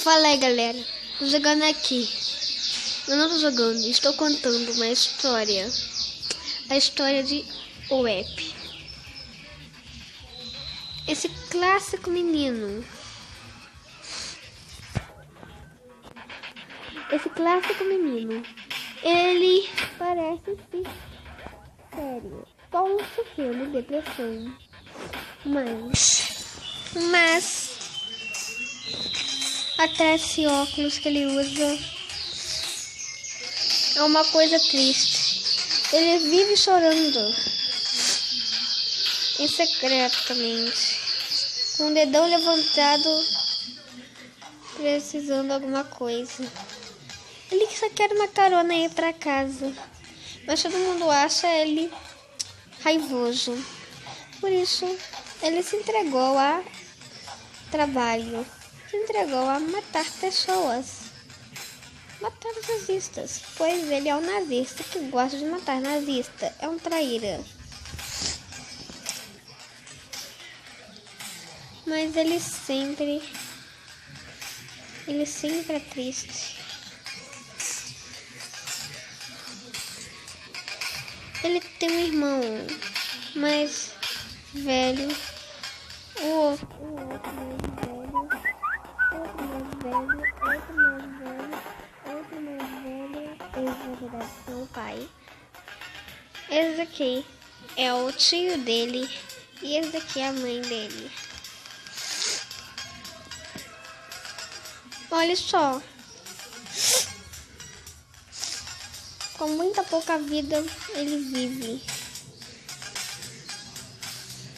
Fala aí, galera. Tô jogando aqui. Eu não tô jogando, estou contando uma história. A história de Oep. Esse clássico menino. Ele parece ser sério. Só sofrendo de depressão. Mas até esse óculos que ele usa é uma coisa triste. Ele vive chorando em secretamente, com o dedão levantado, precisando de alguma coisa. Ele só quer uma carona ir para casa, mas todo mundo acha ele raivoso. Por isso, ele se entregou a trabalho. Se entregou a matar pessoas. Matar os nazistas. Pois ele é um nazista que gosta de matar nazista. É um traíra. Mas ele sempre é triste. Ele tem um irmão mais velho. O outro mais velho. Esse, na verdade, é o pai. Esse aqui é o tio dele. E esse daqui é a mãe dele. Olha só. Com muita pouca vida ele vive.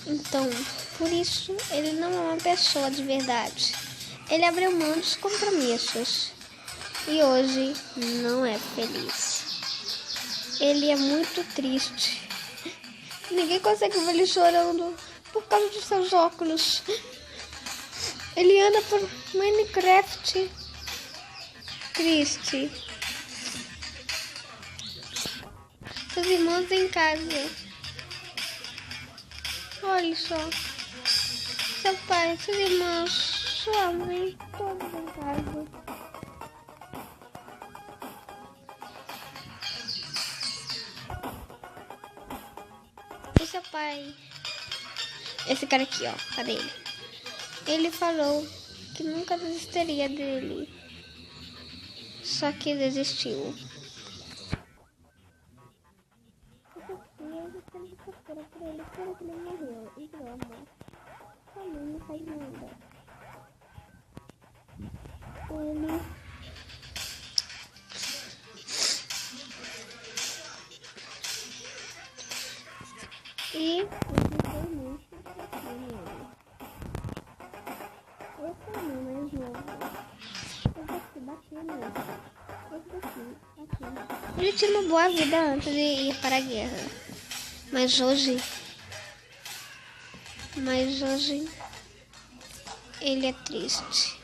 Então, por isso, ele não é uma pessoa de verdade. Ele abriu mão dos compromissos. E hoje não é feliz. Ele é muito triste. Ninguém consegue ver ele chorando por causa dos seus óculos. Ele anda por Minecraft triste. Seus irmãos em casa. Olha só. Seu pai, seus irmãos, sua mãe, todos em casa. E seu pai? Esse cara aqui, ó. Cadê ele? Ele falou que nunca desistiria dele. Só que desistiu. Por ele morreu e drama. Também não faz nada. Ele e esse é o meu mais novo. Eu vou te bater nele. Ele tinha uma boa vida antes de ir para a guerra. Mas hoje ele é triste.